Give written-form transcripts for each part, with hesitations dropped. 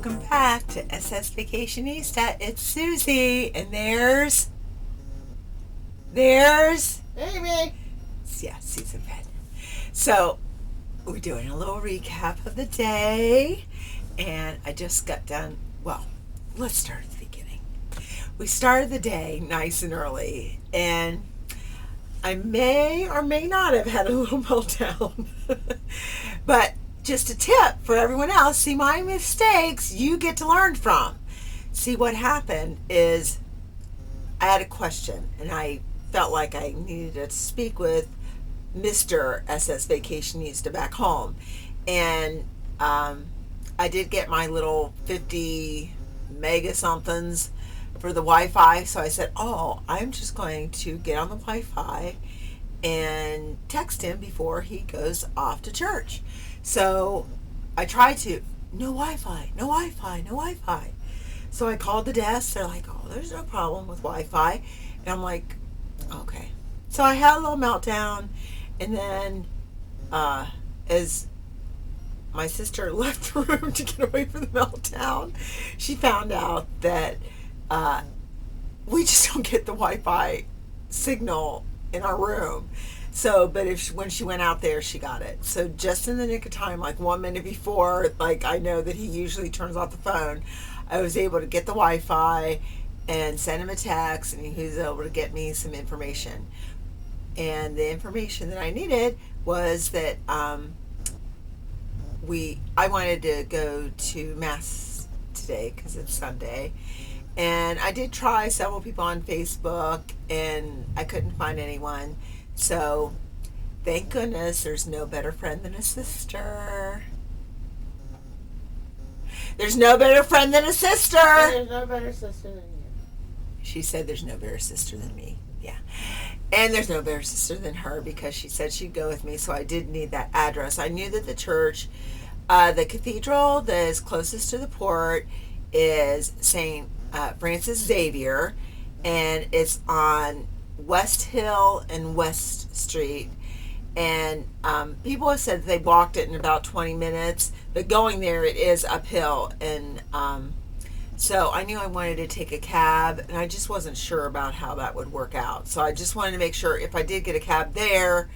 welcome back to SS Vacationista. It's Susie, and there's Amy. Yeah, Sue's in bed. So we're doing a little recap of the day, and I just got done. Well, let's start at the beginning. We started the day nice and early, and I may or may not have had a little meltdown, but just a tip for everyone else, see my mistakes you get to learn from. See, what happened is I had a question, and I felt like I needed to speak with Mr. SS Vacationista back home. And I did get my little 50 mega somethings for the Wi-Fi, so I said, I'm just going to get on the Wi-Fi and text him before he goes off to church. So I tried to, no Wi-Fi, no Wi-Fi, no Wi-Fi. So I called the desk. They're like, there's no problem with Wi-Fi. And I'm like, okay. So I had a little meltdown. And then as my sister left the room to get away from the meltdown, she found out that we just don't get the Wi-Fi signal in our room. So, but when she went out there, she got it. So just in the nick of time, like 1 minute before, like I know that he usually turns off the phone, I was able to get the Wi-Fi and send him a text, and he was able to get me some information. And the information that I needed was that I wanted to go to Mass today because it's Sunday. And I did try several people on Facebook, and I couldn't find anyone. So, thank goodness there's no better friend than a sister. There's no better friend than a sister. There's no better sister than you. She said there's no better sister than me. Yeah. And there's no better sister than her because she said she'd go with me, so I did need that address. I knew that the church, the cathedral that is closest to the port is St. Francis Xavier, and it's on West Hill and West Street. And people have said they walked it in about 20 minutes, but going there it is uphill. And so I knew I wanted to take a cab, and I just wasn't sure about how that would work out. So I just wanted to make sure if I did get a cab there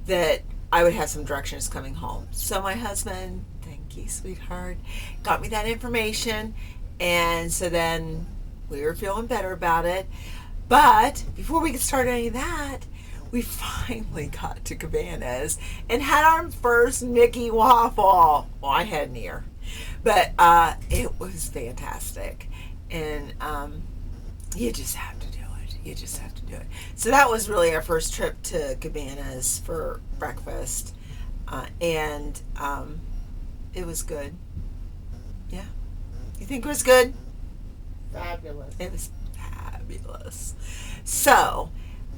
that I would have some directions coming home. So my husband, thank you, sweetheart, got me that information. And so then we were feeling better about it. But before we could start any of that, we finally got to Cabanas and had our first Mickey waffle. Well, I had an ear. But it was fantastic. And you just have to do it. You just have to do it. So that was really our first trip to Cabanas for breakfast. And it was good. Yeah. You think it was good? Fabulous. It was fabulous. So,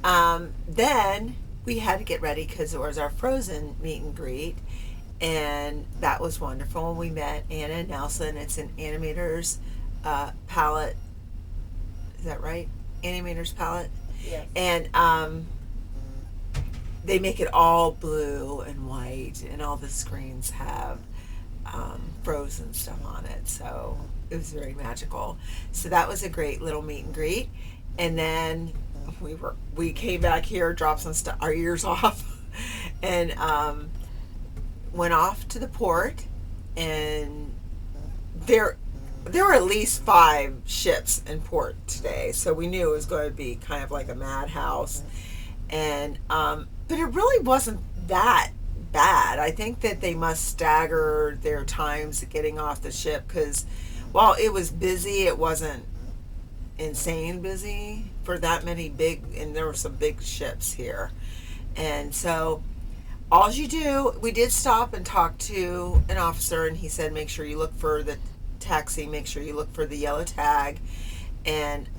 then we had to get ready because it was our Frozen meet and greet, and that was wonderful. And we met Anna and Nelson. It's an Animator's Palate. Is that right? Animator's Palate? Yes. And they make it all blue and white, and all the screens have Frozen stuff on it. So it was very magical. So that was a great little meet and greet. And then we came back here, dropped some stuff, our ears off, and went off to the port. And there were at least 5 ships in port today, so we knew it was going to be kind of like a madhouse. And but it really wasn't that bad. I think that they must stagger their times of getting off the ship, because while it was busy, it wasn't insane busy for that many big, and there were some big ships here. And so all you do, we did stop and talk to an officer, and he said make sure you look for the taxi, make sure you look for the yellow tag. And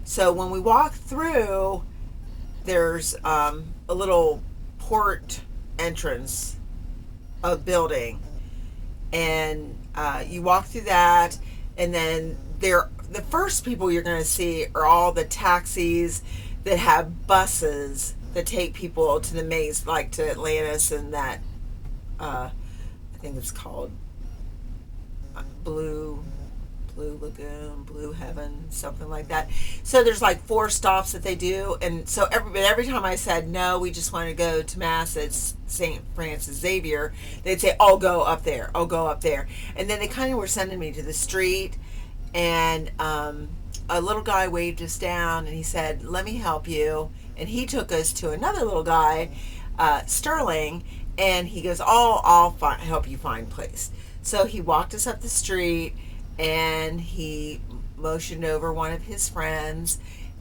so when we walk through, there's a little port entrance of building, and you walk through that, and then the first people you're going to see are all the taxis that have buses that take people to the maze, like to Atlantis, and that I think it's called Blue Lagoon, Blue Heaven, something like that. So there's like 4 stops that they do, and so every time I said no, we just want to go to mass at St. Francis Xavier, they'd say, "I'll go up there, I'll go up there," and then they kind of were sending me to the street, and a little guy waved us down, and he said, "Let me help you," and he took us to another little guy, Sterling, and he goes, I'll help you find a place." So he walked us up the street, and he motioned over one of his friends,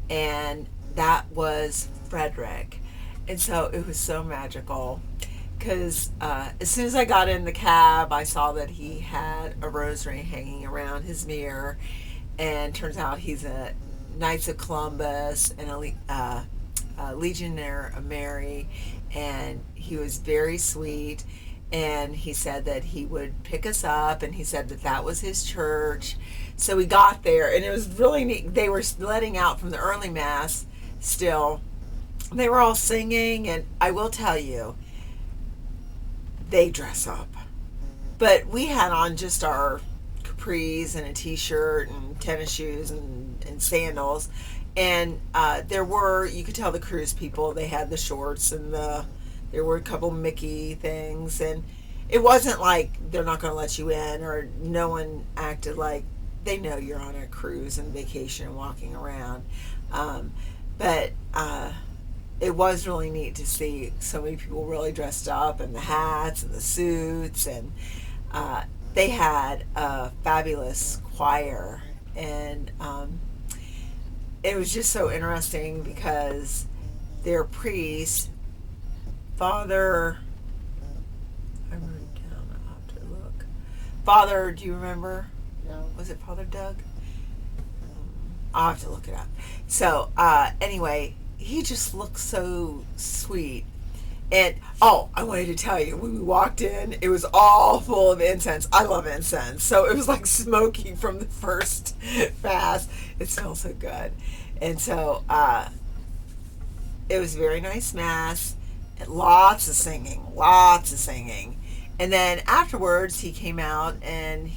and that was Frederick. And so it was so magical because as soon as I got in the cab, I saw that he had a rosary hanging around his mirror, and turns out he's a Knights of Columbus and a Legionnaire of Mary, and he was very sweet. And he said that he would pick us up, and he said that that was his church. So we got there, and it was really neat. They were letting out from the early mass still. They were all singing, and I will tell you, they dress up. But we had on just our capris and a t-shirt and tennis shoes and sandals. And you could tell the cruise people, they had the shorts and there were a couple Mickey things, and it wasn't like they're not going to let you in, or no one acted like they know you're on a cruise and vacation and walking around. But it was really neat to see so many people really dressed up, and the hats and the suits, and they had a fabulous choir, and it was just so interesting because their priest, Father, I wrote it down, I'll have to look. Father, do you remember? No. Was it Father Doug? I'll have to look it up. So, anyway, he just looked so sweet. And, I wanted to tell you, when we walked in, it was all full of incense. I love incense. So it was like smoking from the first fast. It smells so good. And so, it was a very nice mass. Lots of singing. And then afterwards, he came out and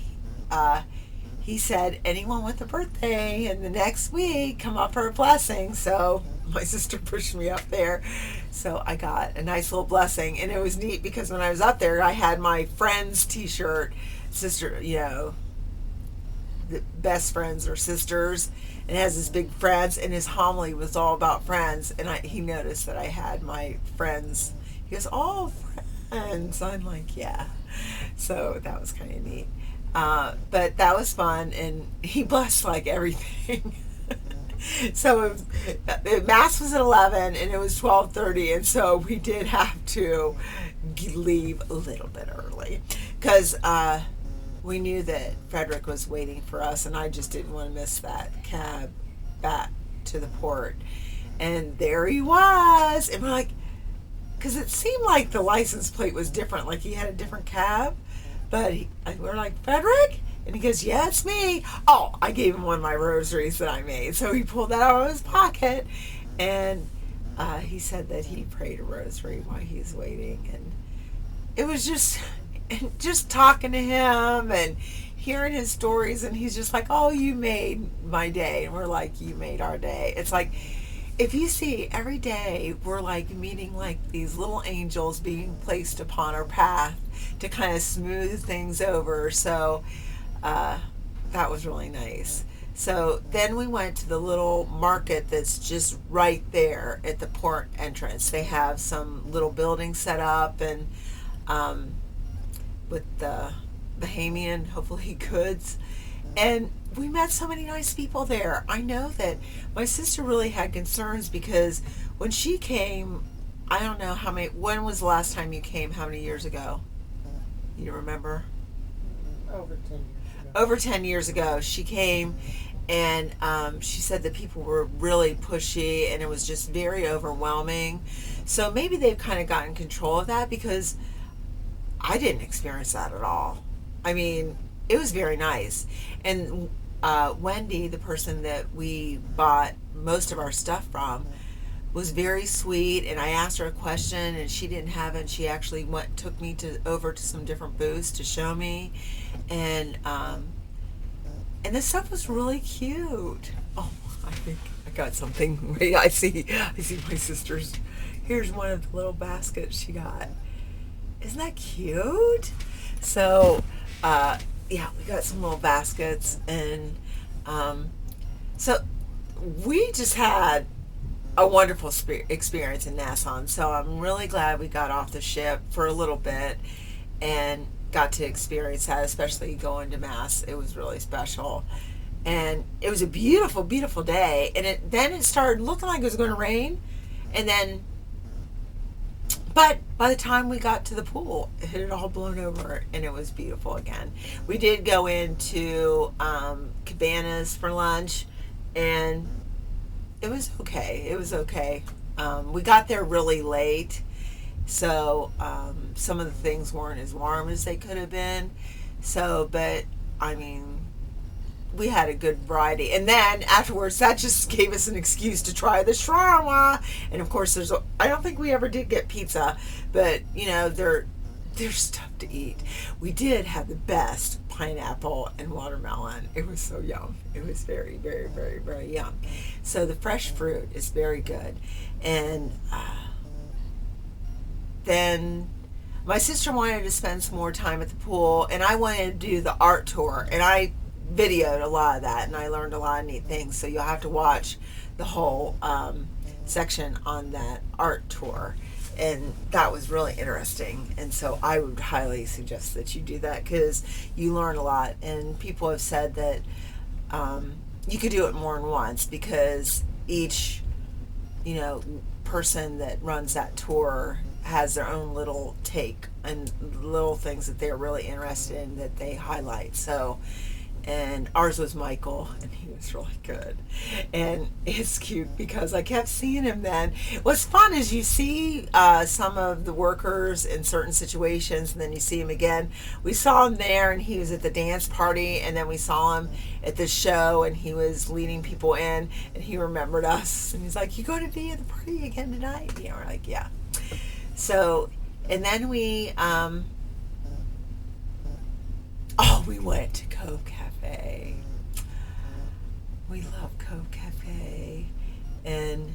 he said, "Anyone with a birthday in the next week, come up for a blessing." So my sister pushed me up there. So I got a nice little blessing. And it was neat because when I was up there, I had my friend's t-shirt, sister, the best friends or sisters, and it has this big friends, and his homily was all about friends, and he noticed that I had my friends. He goes, "Oh, friends." I'm like, yeah. So that was kind of neat. But that was fun, and he blessed like everything. So mass was at 11 and it was 12:30, and so we did have to leave a little bit early because we knew that Frederick was waiting for us, and I just didn't want to miss that cab back to the port. And there he was, and we're like, because it seemed like the license plate was different, like he had a different cab, but we're like, "Frederick?" And he goes, "Yeah, it's me." I gave him one of my rosaries that I made. So he pulled that out of his pocket, and he said that he prayed a rosary while he was waiting. And it was just talking to him and hearing his stories, and he's just like, "Oh, you made my day." And we're like, "You made our day." It's like, if you see, every day we're like meeting like these little angels being placed upon our path to kind of smooth things over. So that was really nice. So then we went to the little market that's just right there at the port entrance. They have some little buildings set up, and with the Bahamian, hopefully, goods. And we met so many nice people there. I know that my sister really had concerns because when she came, I don't know when was the last time you came? How many years ago? You remember? Over 10 years ago. Over 10 years ago, she came, and she said that people were really pushy, and it was just very overwhelming. So maybe they've kind of gotten control of that, because I didn't experience that at all. I mean, it was very nice. And Wendy, the person that we bought most of our stuff from, was very sweet, and I asked her a question and she didn't have it, and she actually took me over to some different booths to show me, and and this stuff was really cute. Oh, I think I got something. Wait, I see my sister's. Here's one of the little baskets she got. Isn't that cute? So, yeah, we got some little baskets, and so we just had a wonderful experience in Nassau. So I'm really glad we got off the ship for a little bit and got to experience that, especially going to Mass. It was really special. And it was a beautiful, beautiful day. And then it started looking like it was going to rain. And then, but by the time we got to the pool, it had all blown over and it was beautiful again. We did go into Cabanas for lunch, and it was okay. It was okay. We got there really late, so some of the things weren't as warm as they could have been. So, but I mean, we had a good variety. And then afterwards, that just gave us an excuse to try the shawarma. And of course, I don't think we ever did get pizza, but you know, there's stuff to eat. We did have the best pineapple and watermelon. It was so yum. It was very, very, very, very yum. So the fresh fruit is very good. And then my sister wanted to spend some more time at the pool, and I wanted to do the art tour, and I videoed a lot of that, and I learned a lot of neat things. So you'll have to watch the whole section on that art tour, and that was really interesting. And so I would highly suggest that you do that, because you learn a lot. And people have said that you could do it more than once, because each, you know, person that runs that tour has their own little take and little things that they're really interested in that they highlight. So, and ours was Michael, and he was really good. And it's cute because I kept seeing him then. What's fun is you see some of the workers in certain situations, and then you see him again. We saw him there, and he was at the dance party, and then we saw him at the show, and he was leading people in, and he remembered us, and he's like, "You going to be at the party again tonight?" You know, we're like, "Yeah." So, and then we we went to Cove Café. We love Cove Café. And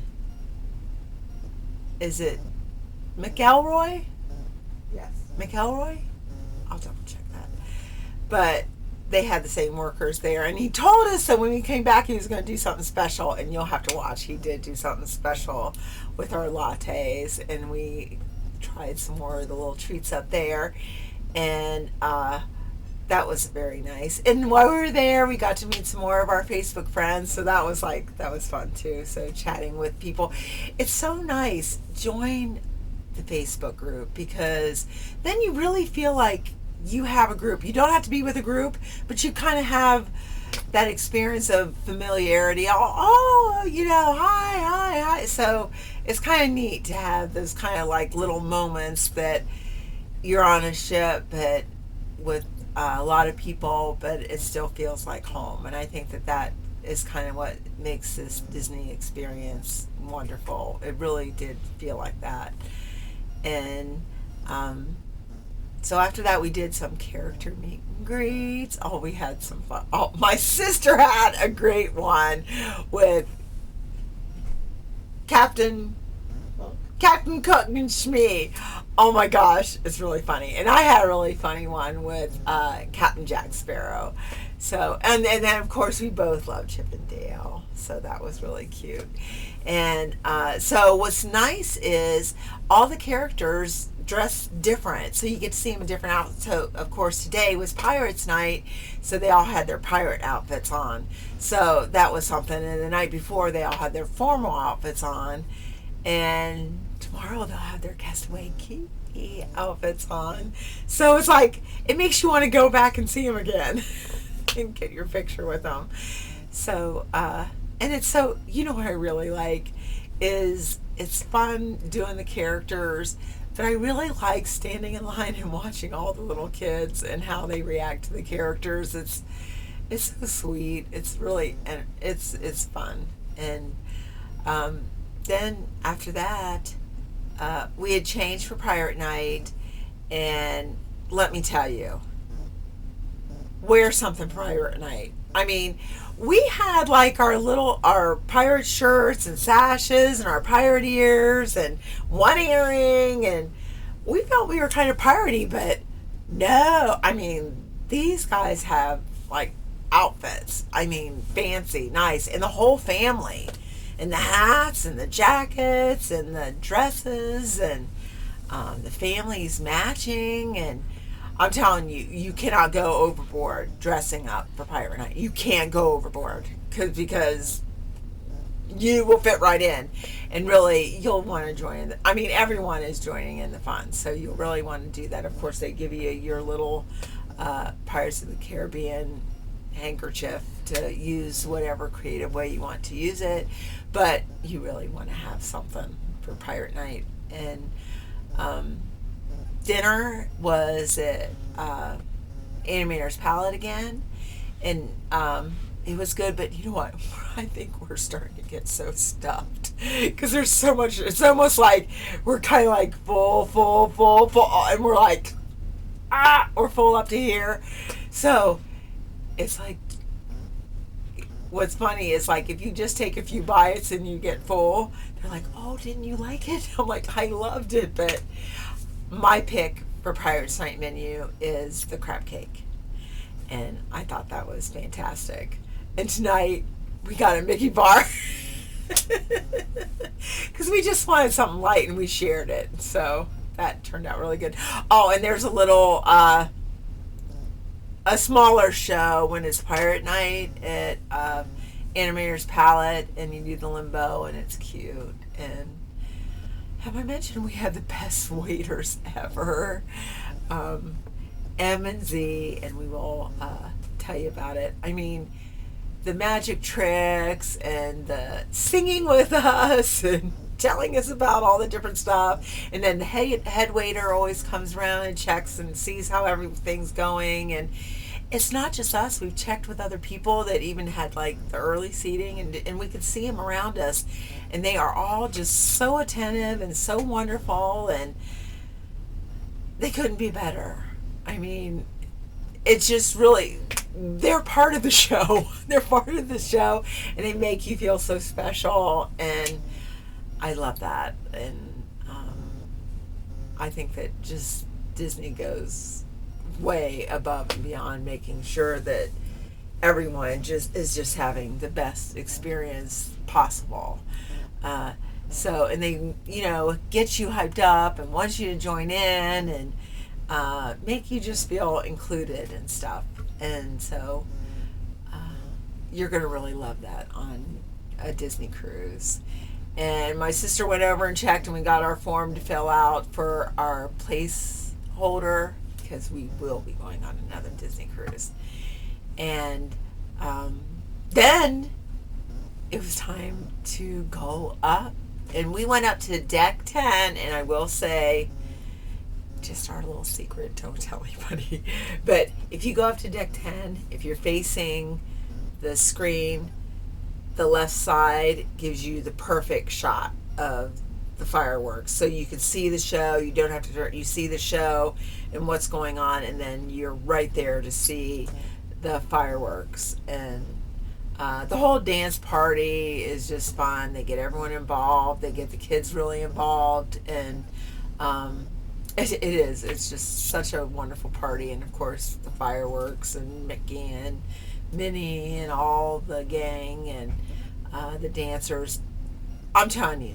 is it McElroy? Yes. McElroy? I'll double check that. But they had the same workers there, and he told us that when we came back he was going to do something special, and you'll have to watch. He did do something special with our lattes, and we tried some more of the little treats up there, and that was very nice. And while we were there, we got to meet some more of our Facebook friends, so that was fun too. So chatting with people, it's so nice. Join the Facebook group, because then you really feel like you have a group. You don't have to be with a group, but you kind of have that experience of familiarity. Oh, you know, hi. So it's kind of neat to have those kind of like little moments that you're on a ship, but with a lot of people, but it still feels like home. And I think that is kind of what makes this Disney experience wonderful. It really did feel like that. And so after that, we did some character meet and greets. Oh, we had some fun. Oh, my sister had a great one with Captain Cook and Shmee. Oh my gosh, it's really funny. And I had a really funny one with Captain Jack Sparrow. So, and then of course we both love Chip and Dale. So that was really cute. And so what's nice is all the characters dress different, so you get to see them in different outfits. So of course today was Pirates Night, so they all had their pirate outfits on. So that was something. And the night before they all had their formal outfits on, and tomorrow they'll have their Castaway Cay outfits on. So it's like, it makes you want to go back and see them again and get your picture with them. So and it's so, you know what I really like is it's fun doing the characters, but I really like standing in line and watching all the little kids and how they react to the characters. It's so sweet. It's really, and it's fun. And then after that, we had changed for Pirate Night, and let me tell you, wear something for Pirate Night. I mean, we had like our pirate shirts and sashes and our pirate ears and one earring, and we felt we were kind of piratey, but no, I mean, these guys have like outfits. I mean, fancy, nice, and the whole family, and the hats and the jackets and the dresses, and the family's matching. And I'm telling you, you cannot go overboard dressing up for Pirate Night. You can't go overboard because you will fit right in, and really you'll want to join. I mean, everyone is joining in the fun, so you'll really want to do that. Of course, they give you your little Pirates of the Caribbean handkerchief to use whatever creative way you want to use it, but you really want to have something for Pirate Night. And dinner was at Animator's Palate again, and it was good, but you know what? I think we're starting to get so stuffed because there's so much. It's almost like we're kind of like full, and we're like, we're full up to here. So it's like, what's funny is like if you just take a few bites and you get full, they're like, oh, didn't you like it? I'm like, I loved it, but my pick for Pirates Night menu is the crab cake, and I thought that was fantastic. And tonight we got a Mickey bar because we just wanted something light and we shared it, so that turned out really good. Oh, and there's a little a smaller show when it's Pirate Night at Animator's Palate, and you do the limbo, and it's cute. And have I mentioned we had the best waiters ever? M and Z, and we will tell you about it. I mean, the magic tricks and the singing with us and telling us about all the different stuff. And then the head waiter always comes around and checks and sees how everything's going. And it's not just us. We've checked with other people that even had like the early seating, and we could see them around us. And they are all just so attentive and so wonderful, and they couldn't be better. I mean, it's just really, they're part of the show. They're part of the show, and they make you feel so special, and I love that. And I think that just Disney goes way above and beyond making sure that everyone is just having the best experience possible. So, and they, get you hyped up and want you to join in, and make you just feel included and stuff. And so you're going to really love that on a Disney cruise. And my sister went over and checked, and we got our form to fill out for our placeholder because we will be going on another Disney cruise. And then it was time to go up, and we went up to deck 10, and I will say, just our little secret, don't tell anybody, but if you go up to deck 10, if you're facing the screen, the left side gives you the perfect shot of the fireworks, so you can see the show. You don't have to, you see the show and what's going on, and then you're right there to see the fireworks. And the whole dance party is just fun. They get everyone involved. They get the kids really involved, and it is. It's just such a wonderful party. And of course, the fireworks and Mickey and Minnie and all the gang and the dancers. I'm telling you,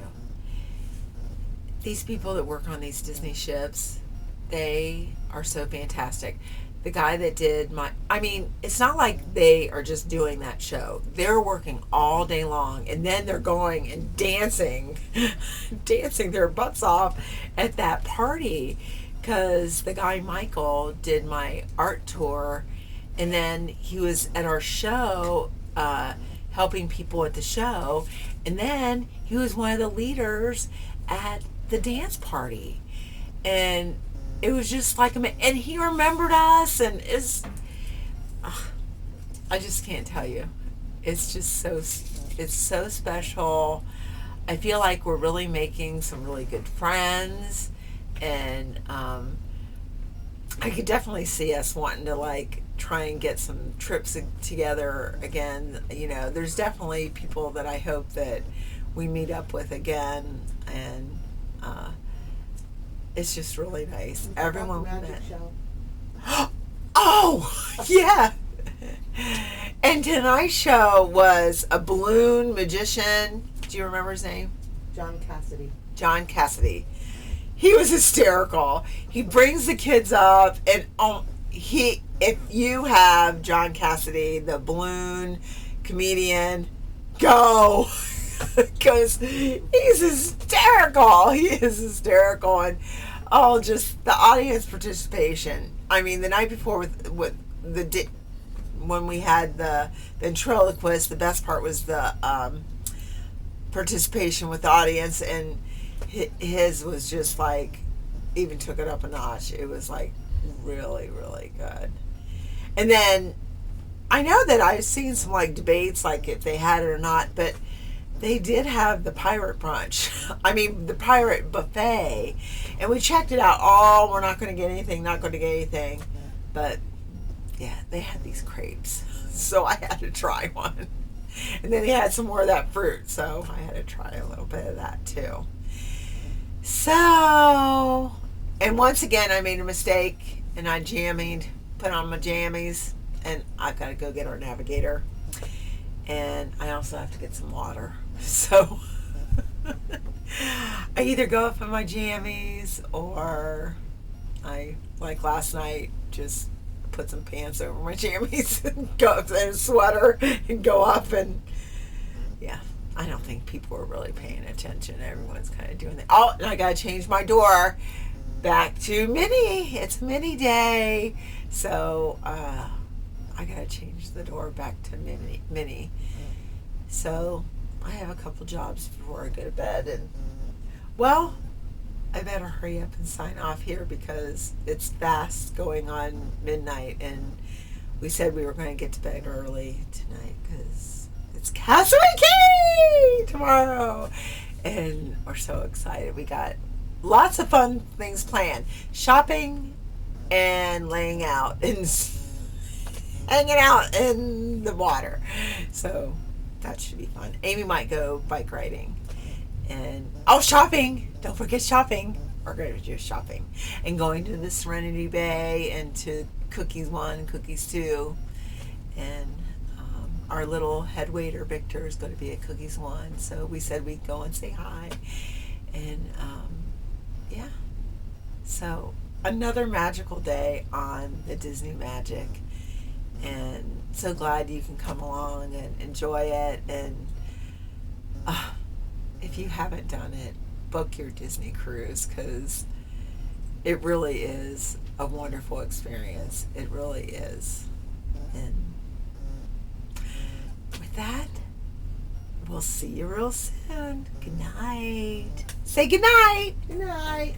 these people that work on these Disney ships, they are so fantastic. The guy that did it's not like they are just doing that show. They're working all day long, and then they're going and dancing their butts off at that party, because the guy Michael did my art tour, and then he was at our show helping people at the show, and then he was one of the leaders at the dance party. And it was just like, and he remembered us, and I just can't tell you. It's just so special. I feel like we're really making some really good friends, and I could definitely see us wanting to like try and get some trips together again. You know, there's definitely people that I hope that we meet up with again, and it's just really nice. Everyone Magic met. show. Oh, yeah. And tonight's show was a balloon magician. Do you remember his name? John Cassidy. John Cassidy. He was hysterical. He brings the kids up, and if you have John Cassidy, the balloon comedian, go, because he's hysterical. He is hysterical, and just the audience participation. I mean, the night before with when we had the ventriloquist, the best part was the participation with the audience, and his was just like, even took it up a notch. It was like really, really good. And then I know that I've seen some like debates, like if they had it or not, but they did have the pirate brunch. I mean, the pirate buffet, and we checked it out. Oh, we're not going to get anything, not going to get anything. But yeah, they had these crepes, so I had to try one. And then they had some more of that fruit, so I had to try a little bit of that too. So, and once again, I made a mistake, and I put on my jammies, and I've got to go get our navigator. And I also have to get some water. So, I either go up in my jammies, or I, like last night, just put some pants over my jammies and go up in a sweater and go up, and yeah. I don't think people are really paying attention. Everyone's kind of doing that. Oh, and I got to change my door back to mini. It's mini day. So I got to change the door back to mini. So I have a couple jobs before I go to bed. And, well, I better hurry up and sign off here because it's fast going on midnight. And we said we were going to get to bed early tonight because it's Castaway Cay tomorrow, and we're so excited. We got lots of fun things planned: shopping and laying out and hanging out in the water. So that should be fun. Amy might go bike riding, and shopping! Don't forget shopping. We're going to do shopping and going to the Serenity Bay and to Cookies 1, Cookies 2, and our little head waiter Victor is going to be at Cookies 1, so we said we'd go and say hi. And yeah, so another magical day on the Disney Magic, and so glad you can come along and enjoy it. And if you haven't done it, book your Disney cruise, because it really is a wonderful experience. It really is. And with that, we'll see you real soon. Good night. Say good night. Good night.